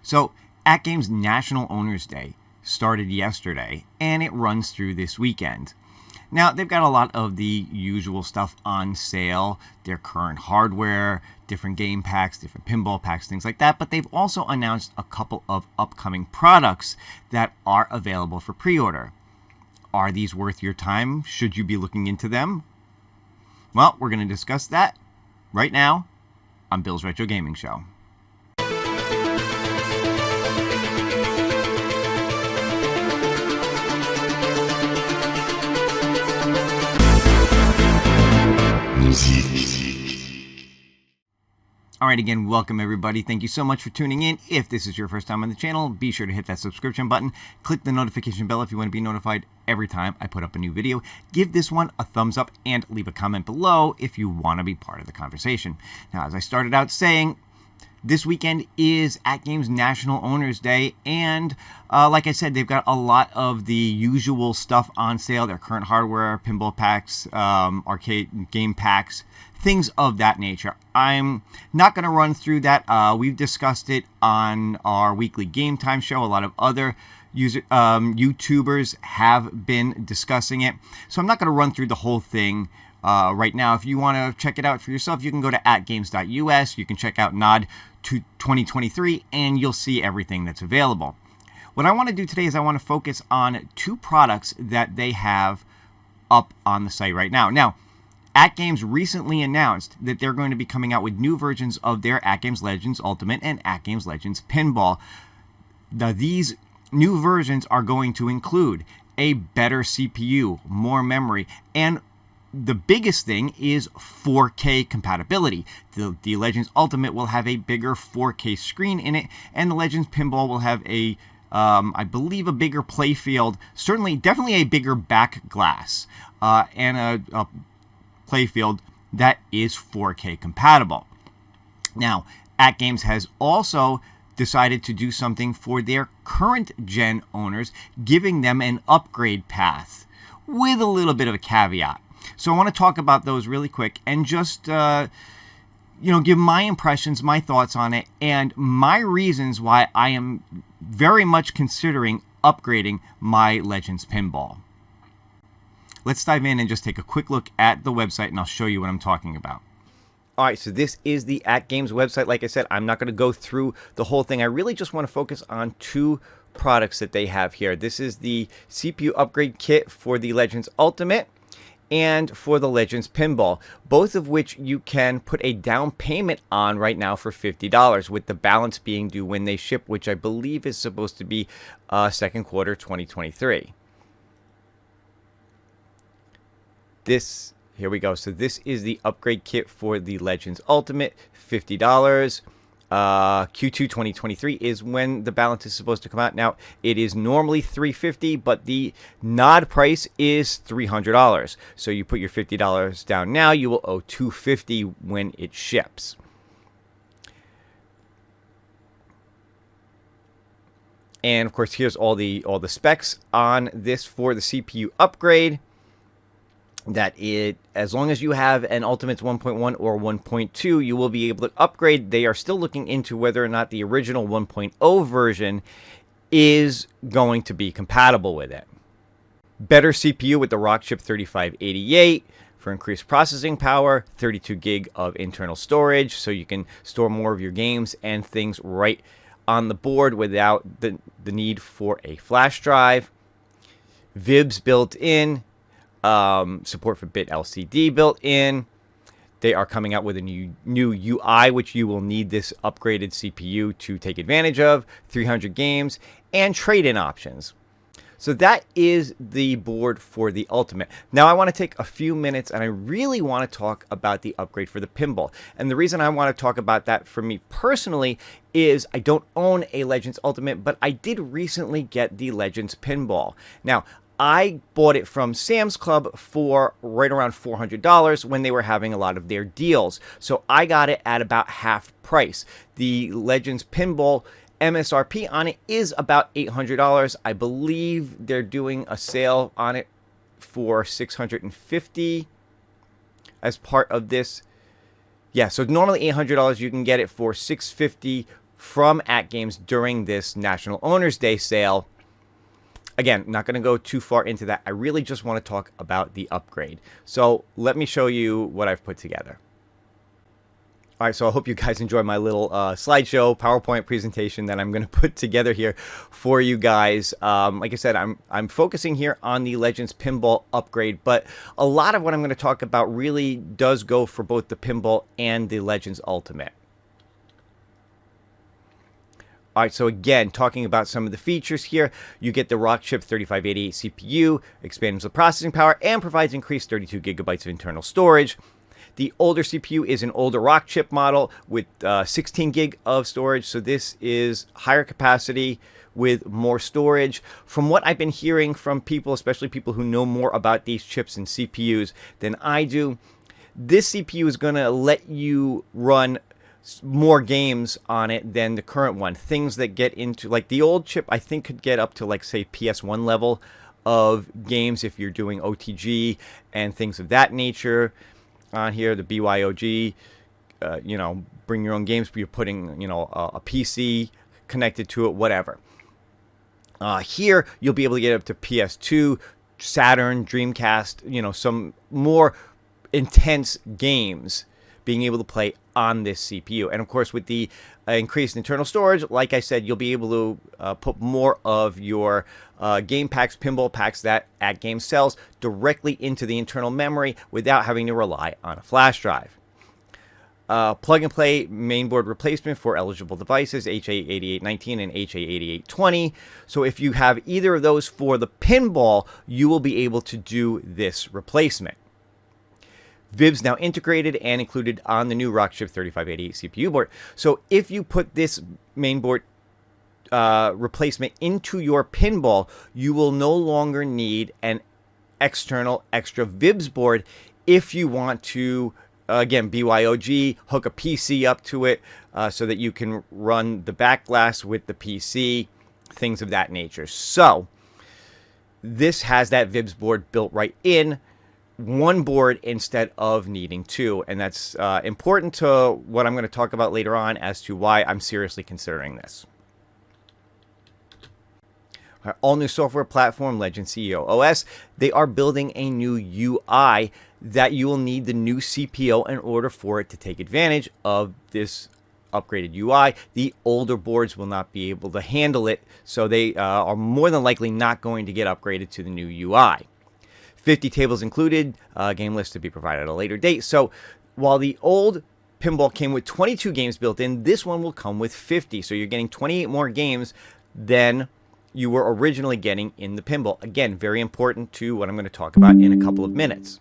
So, AtGames National Owners Day started yesterday, and it runs through this weekend. Now, they've got a lot of the usual stuff on sale, their current hardware, different game packs, different pinball packs, things like that, but they've also announced a couple of upcoming products that are available for pre-order. Are these worth your time? Should you be looking into them? Well, we're going to discuss that right now on Bill's Retro Gaming Show. All right, again, welcome everybody. Thank you so much for tuning in. If this is your first time on the channel, be sure to hit that subscription button. Click the notification bell if you want to be notified every time I put up a new video. Give this one a thumbs up and leave a comment below if you want to be part of the conversation. Now, as I started out saying, this weekend is AtGames National Owners Day, and like I said, they've got a lot of the usual stuff on sale, their current hardware, pinball packs, arcade game packs, things of that nature. I'm not going to run through that. We've discussed it on our weekly Game Time show. A lot of other YouTubers have been discussing it, so I'm not going to run through the whole thing right now. If you want to check it out for yourself, you can go to atgames.us. You can check out NOD 2023, and you'll see everything that's available. What I want to do today is I want to focus on two products that they have up on the site right now. Now, AtGames recently announced that they're going to be coming out with new versions of their AtGames Legends Ultimate and AtGames Legends Pinball. Now, these new versions are going to include a better CPU, more memory, and the biggest thing is 4K compatibility. The Legends Ultimate will have a bigger 4K screen in it, and the Legends Pinball will have a, I believe, a bigger playfield, definitely a bigger back glass, and a playfield that is 4K compatible. Now, AtGames has also decided to do something for their current gen owners, giving them an upgrade path with a little bit of a caveat. So I want to talk about those really quick and just, give my impressions, my thoughts on it, and my reasons why I am very much considering upgrading my Legends Pinball. Let's dive in and just take a quick look at the website, and I'll show you what I'm talking about. All right, so this is the AtGames website. Like I said, I'm not going to go through the whole thing. I really just want to focus on two products that they have here. This is the CPU upgrade kit for the Legends Ultimate and for the Legends Pinball, both of which you can put a down payment on right now for $50, with the balance being due when they ship, which I believe is supposed to be second quarter 2023. Here we go. So this is the upgrade kit for the Legends Ultimate, $50. Q2 2023 is when the balance is supposed to come out. Now, it is normally $350, but the NOD price is $300. So you put your $50 down now, you will owe $250 when it ships. And of course, here's all the specs on this for the CPU upgrade. That as long as you have an Ultimates 1.1 or 1.2, you will be able to upgrade. They are still looking into whether or not the original 1.0 version is going to be compatible with it. Better CPU with the Rockchip 3588 for increased processing power, 32 gig of internal storage, so you can store more of your games and things right on the board without the need for a flash drive. VIBs built in. Support for bit LCD built in. They are coming out with a new UI, which you will need this upgraded CPU to take advantage of. 300 games and trade-in options. So that is the board for the Ultimate. Now I want to take a few minutes and I really want to talk about the upgrade for the Pinball. And the reason I want to talk about that for me personally is I don't own a Legends Ultimate, but I did recently get the Legends Pinball. Now, I bought it from Sam's Club for right around $400 when they were having a lot of their deals. So I got it at about half price. The Legends Pinball MSRP on it is about $800. I believe they're doing a sale on it for $650 as part of this. Yeah, so normally $800, you can get it for $650 from AtGames during this National Owners Day sale. Again, not going to go too far into that. I really just want to talk about the upgrade. So let me show you what I've put together. All right, so I hope you guys enjoy my little slideshow PowerPoint presentation that I'm going to put together here for you guys. Like I said, I'm focusing here on the Legends Pinball upgrade, but a lot of what I'm going to talk about really does go for both the Pinball and the Legends Ultimate. All right, so again, talking about some of the features here, you get the Rockchip 3588 CPU, expands the processing power, and provides increased 32 gigabytes of internal storage. The older CPU is an older Rockchip model with 16 gig of storage, so this is higher capacity with more storage. From what I've been hearing from people, especially people who know more about these chips and CPUs than I do, this CPU is going to let you run more games on it than the current one. Things that get into, like the old chip, I think could get up to, like, say, PS1 level of games if you're doing OTG and things of that nature. On here, the BYOG, you know, bring your own games, but you're putting, you know, a PC connected to it, whatever. Here, you'll be able to get up to PS2, Saturn, Dreamcast, you know, some more intense games being able to play on this CPU. And of course, with the increased internal storage, like I said, you'll be able to put more of your game packs, pinball packs that AtGames sells directly into the internal memory without having to rely on a flash drive. Plug and play mainboard replacement for eligible devices, HA8819 and HA8820. So if you have either of those for the pinball, you will be able to do this replacement. VIBs now integrated and included on the new Rockchip 3588 CPU board. So if you put this mainboard replacement into your pinball, you will no longer need an external extra VIBs board if you want to, again, BYOG, hook a PC up to it so that you can run the backglass with the PC, things of that nature. So this has that VIBs board built right in. One board instead of needing two, and that's important to what I'm going to talk about later on as to why I'm seriously considering this. All new software platform, Legends CEO OS. They are building a new UI that you will need the new CPO in order for it to take advantage of this upgraded UI. The older boards will not be able to handle it, so they are more than likely not going to get upgraded to the new UI. 50 tables included, game list to be provided at a later date. So while the old pinball came with 22 games built in, this one will come with 50. So you're getting 28 more games than you were originally getting in the pinball. Again, very important to what I'm going to talk about in a couple of minutes.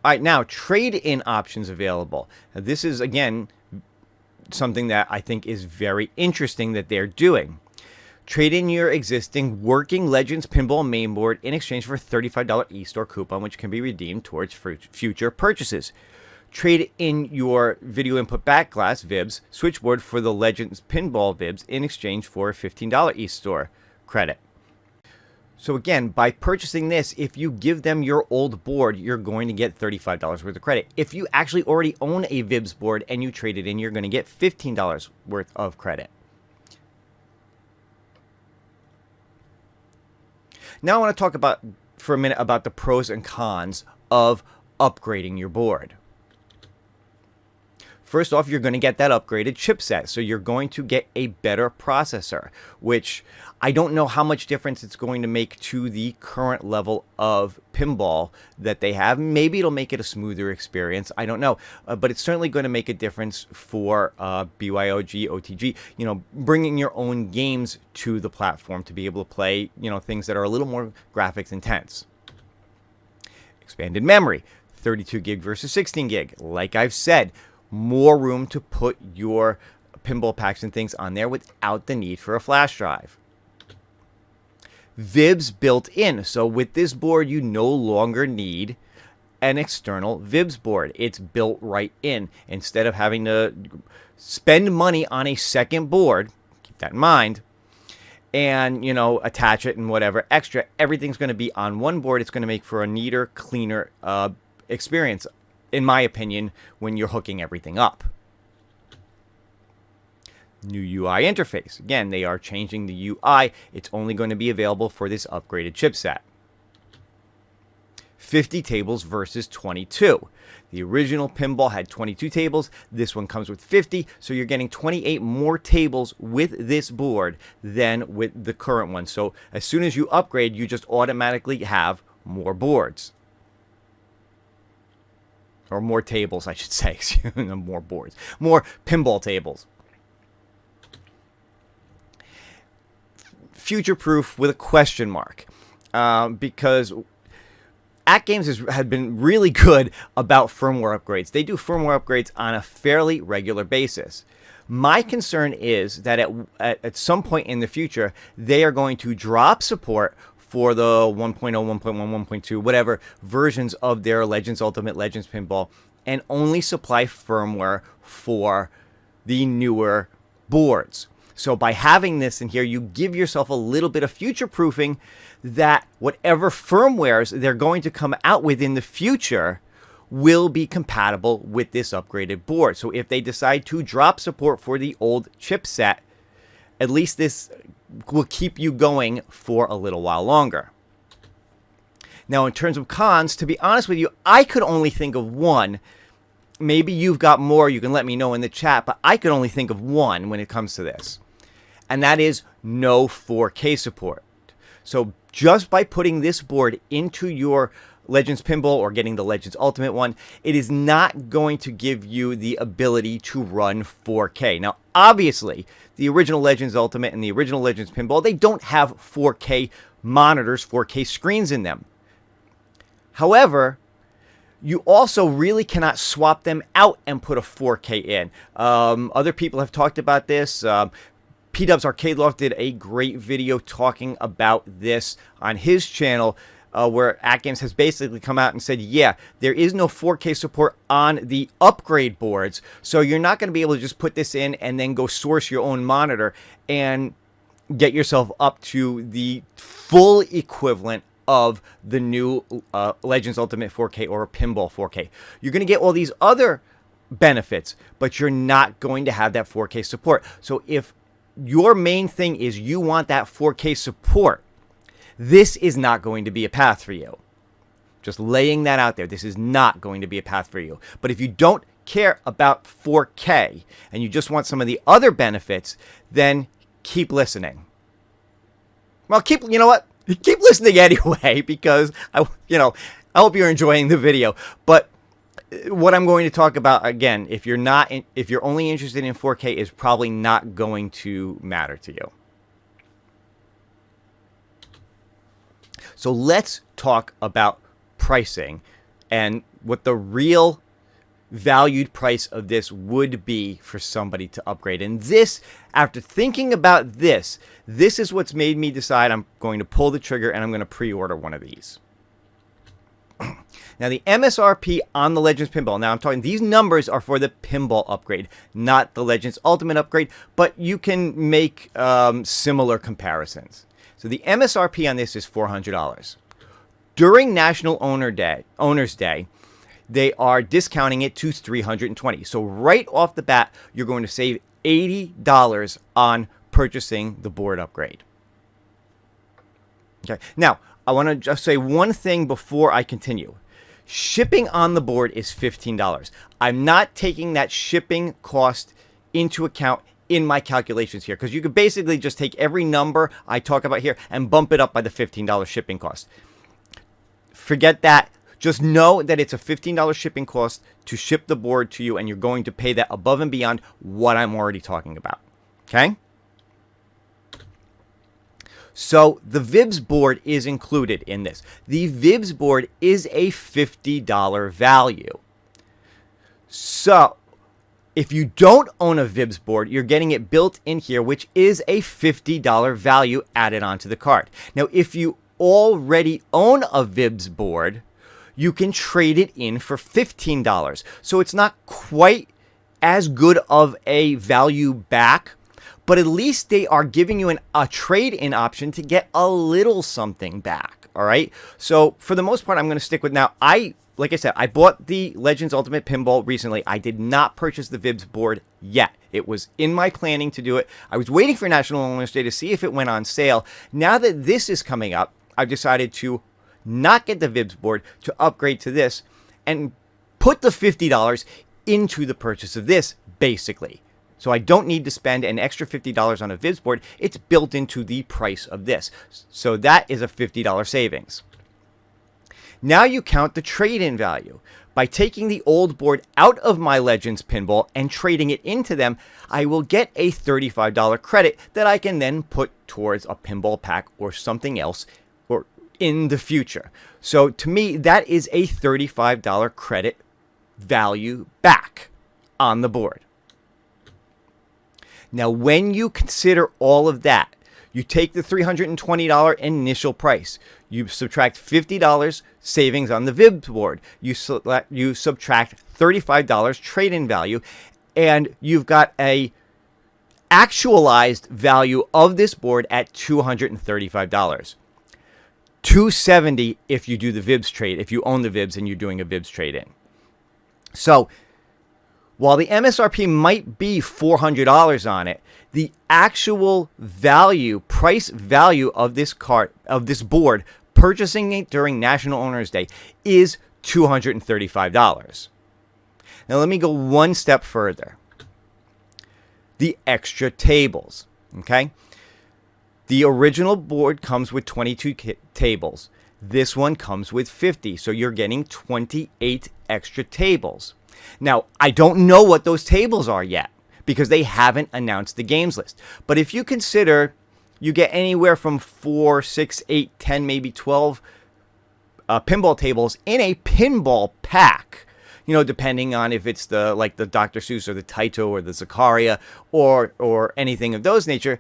All right, now trade-in options available. Now, this is, again, something that I think is very interesting that they're doing. Trade in your existing working Legends Pinball mainboard in exchange for a $35 eStore coupon, which can be redeemed towards future purchases. Trade in your video input backglass VIBs switchboard for the Legends Pinball VIBs in exchange for a $15 eStore credit. So again, by purchasing this, if you give them your old board, you're going to get $35 worth of credit. If you actually already own a VIBs board and you trade it in, you're going to get $15 worth of credit. Now I want to talk about, for a minute, about the pros and cons of upgrading your board. First off, you're going to get that upgraded chipset, so you're going to get a better processor, which I don't know how much difference it's going to make to the current level of pinball that they have. Maybe it'll make it a smoother experience. I don't know, but it's certainly going to make a difference for BYOG, OTG, you know, bringing your own games to the platform to be able to play, you know, things that are a little more graphics intense. Expanded memory, 32 gig versus 16 gig. Like I've said, more room to put your pinball packs and things on there without the need for a flash drive. VIBs built in. So with this board, you no longer need an external VIBs board. It's built right in. Instead of having to spend money on a second board, keep that in mind, and, you know, attach it and whatever extra, everything's going to be on one board. It's going to make for a neater, cleaner experience, in my opinion, when you're hooking everything up. New UI interface. Again, they are changing the UI. It's only going to be available for this upgraded chipset. 50 tables versus 22. The original pinball had 22 tables. This one comes with 50, so you're getting 28 more tables with this board than with the current one. So as soon as you upgrade, you just automatically have more boards. Or more tables, I should say. More boards. More pinball tables. Future-proof with a question mark. Because AtGames has been really good about firmware upgrades. They do firmware upgrades on a fairly regular basis. My concern is that at some point in the future, they are going to drop support for the 1.0, 1.1, 1.2, whatever versions of their Legends Ultimate, Legends Pinball, and only supply firmware for the newer boards. So by having this in here, you give yourself a little bit of future proofing that whatever firmwares they're going to come out with in the future will be compatible with this upgraded board. So if they decide to drop support for the old chipset, at least this will keep you going for a little while longer. Now, in terms of cons, to be honest with you, I could only think of one. Maybe you've got more, you can let me know in the chat, but I could only think of one when it comes to this. And that is no 4K support. So just by putting this board into your Legends Pinball or getting the Legends Ultimate one, it is not going to give you the ability to run 4K. Now, obviously, the original Legends Ultimate and the original Legends Pinball, they don't have 4K monitors, 4K screens in them. However, you also really cannot swap them out and put a 4K in. Other people have talked about this. P-Dub's Arcade Loft did a great video talking about this on his channel, where AtGames has basically come out and said, yeah, there is no 4K support on the upgrade boards, so you're not going to be able to just put this in and then go source your own monitor and get yourself up to the full equivalent of the new Legends Ultimate 4K or Pinball 4K. You're going to get all these other benefits, but you're not going to have that 4K support. So if your main thing is you want that 4K support, this is not going to be a path for you. Just laying that out there. This is not going to be a path for you. But if you don't care about 4K and you just want some of the other benefits, then keep listening. Well, you know what? Keep listening anyway, because I hope you're enjoying the video. But what I'm going to talk about, again, if you're only interested in 4K, is probably not going to matter to you. So let's talk about pricing and what the real valued price of this would be for somebody to upgrade. And this, after thinking about this is what's made me decide I'm going to pull the trigger and I'm going to pre-order one of these. Now, the MSRP on the Legends Pinball, now I'm talking, these numbers are for the Pinball upgrade, not the Legends Ultimate upgrade, but you can make similar comparisons. So the MSRP on this is $400. During National Owners Day, they are discounting it to $320. So right off the bat, you're going to save $80 on purchasing the board upgrade. Okay. Now, I want to just say one thing before I continue. Shipping on the board is $15. I'm not taking that shipping cost into account in my calculations here, because you could basically just take every number I talk about here and bump it up by the $15 shipping cost. Forget that. Just know that it's a $15 shipping cost to ship the board to you, and you're going to pay that above and beyond what I'm already talking about. Okay? So the VIBS board is included in this. The VIBS board is a $50 value. So if you don't own a VIBS board, you're getting it built in here, which is a $50 value added onto the card. Now, if you already own a VIBS board, you can trade it in for $15. So it's not quite as good of a value back, but at least they are giving you a trade-in option to get a little something back. All right. So for the most part, I'm going to stick with, now I like I said, I bought the Legends Ultimate Pinball recently. I did not purchase the Vibs board yet. It was in my planning to do it. I was waiting for National Owners Day to see if it went on sale. Now that this is coming up, I've decided to not get the Vibs board, to upgrade to this and put the $50 into the purchase of this, basically. So I don't need to spend an extra $50 on a Vibs board. It's built into the price of this. So that is a $50 savings. Now you count the trade-in value. By taking the old board out of my Legends Pinball and trading it into them, I will get a $35 credit that I can then put towards a pinball pack or something else or in the future. So to me, that is a $35 credit value back on the board. Now, when you consider all of that, you take the $320 initial price. You subtract $50 savings on the Vibs board. You subtract $35 trade-in value, and you've got a actualized value of this board at $235. $270 if you do the Vibs trade, if you own the Vibs and you're doing a Vibs trade-in. So, while the MSRP might be $400 on it, the actual value, price value of this board, purchasing it during National Owners Day, is $235. Now let me go one step further. The extra tables, okay? The original board comes with 22 tables. This one comes with 50, so you're getting 28 extra tables. Now, I don't know what those tables are yet because they haven't announced the games list. But if you consider you get anywhere from 4, 6, 8, 10, maybe 12 pinball tables in a pinball pack, you know, depending on if it's the Dr. Seuss or the Taito or the Zakaria or anything of those nature,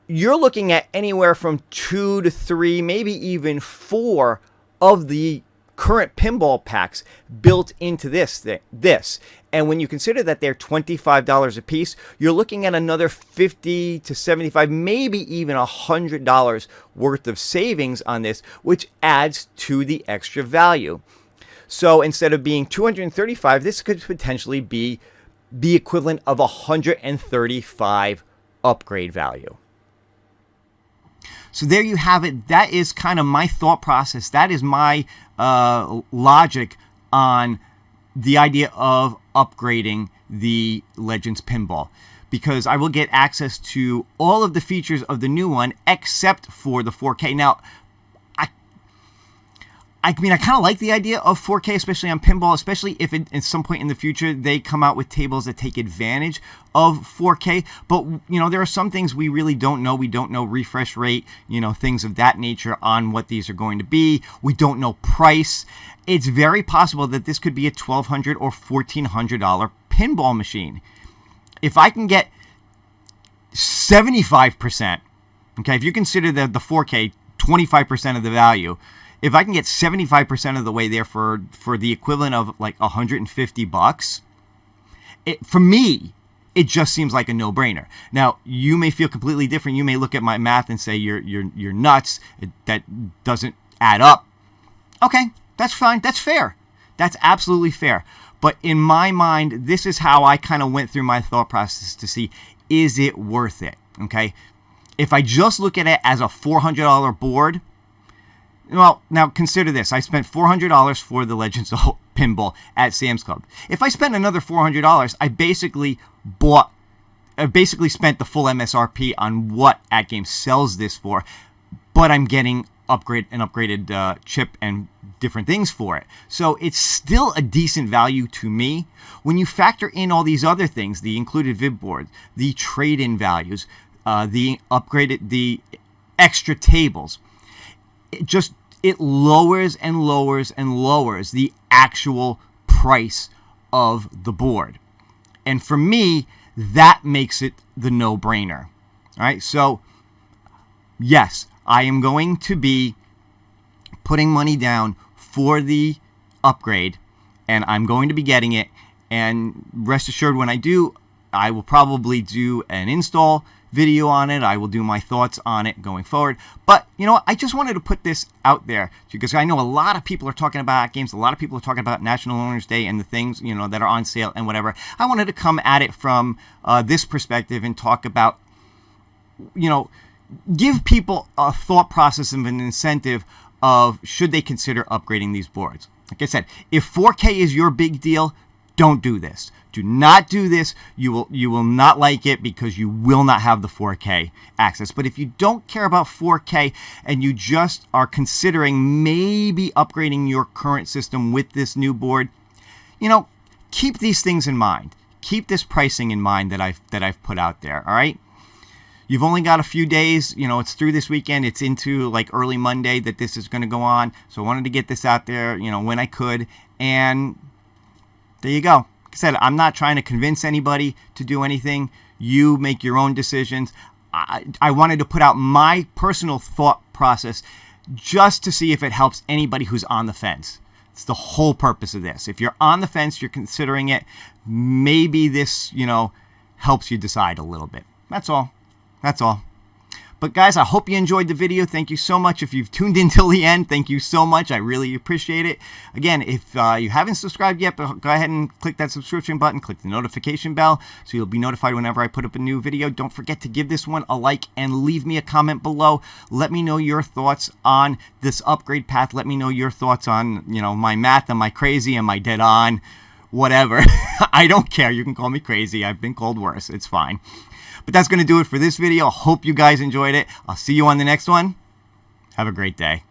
you're looking at anywhere from 2 to 3, maybe even 4 of the current pinball packs built into this. And when you consider that they're $25 a piece, you're looking at another $50 to $75, maybe even $100 worth of savings on this, which adds to the extra value. So instead of being $235, this could potentially be the equivalent of $135 upgrade value. So there you have it. That is kind of my thought process. That is my logic on the idea of upgrading the Legends Pinball, because I will get access to all of the features of the new one except for the 4K. Now, I mean, I kind of like the idea of 4K, especially on pinball, especially if at some point in the future they come out with tables that take advantage of 4K. But, you know, there are some things we really don't know. We don't know refresh rate, you know, things of that nature on what these are going to be. We don't know price. It's very possible that this could be a $1,200 or $1,400 pinball machine. If I can get 75%, okay, if you consider the 4K 25% of the value, if I can get 75% of the way there for the equivalent of like $150, for me, it just seems like a no-brainer. Now, you may feel completely different. You may look at my math and say you're nuts. That doesn't add up. Okay, that's fine. That's fair. That's absolutely fair. But in my mind, this is how I kind of went through my thought process to see, is it worth it? Okay, if I just look at it as a $400 board. Well, now consider this. I spent $400 for the Legends Pinball at Sam's Club. If I spent another $400, I basically spent the full MSRP on what AtGames sells this for, but I'm getting an upgraded chip and different things for it. So it's still a decent value to me. When you factor in all these other things, the included VIB board, the trade-in values, the extra tables, it lowers and lowers and lowers the actual price of the board. And for me, that makes it the no-brainer. All right, so yes, I am going to be putting money down for the upgrade, and I'm going to be getting it. And rest assured, when I do, I will probably do an install video on it. I will do my thoughts on it going forward. But, you know what? I just wanted to put this out there because I know a lot of people are talking about games. A lot of people are talking about National Owners Day and the things, you know, that are on sale and whatever. I wanted to come at it from this perspective and talk about, you know, give people a thought process and an incentive of should they consider upgrading these boards. Like I said, if 4K is your big deal, don't do this. Do not do this. You will not like it because you will not have the 4K access. But if you don't care about 4K and you just are considering maybe upgrading your current system with this new board, you know, keep these things in mind. Keep this pricing in mind that I've put out there, all right? You've only got a few days, you know, it's through this weekend. It's into like early Monday that this is going to go on. So I wanted to get this out there, you know, when I could. And there you go. Like I said, I'm not trying to convince anybody to do anything. You make your own decisions. I wanted to put out my personal thought process just to see if it helps anybody who's on the fence. It's the whole purpose of this. If you're on the fence, you're considering it, maybe this, you know, helps you decide a little bit. That's all. That's all. But guys, I hope you enjoyed the video. Thank you so much. If you've tuned in till the end, thank you so much. I really appreciate it. Again, if you haven't subscribed yet, go ahead and click that subscription button. Click the notification bell so you'll be notified whenever I put up a new video. Don't forget to give this one a like and leave me a comment below. Let me know your thoughts on this upgrade path. Let me know your thoughts on, you know, my math. Am I crazy? Am I dead on? Whatever. I don't care. You can call me crazy. I've been called worse. It's fine. But that's going to do it for this video. I hope you guys enjoyed it. I'll see you on the next one. Have a great day.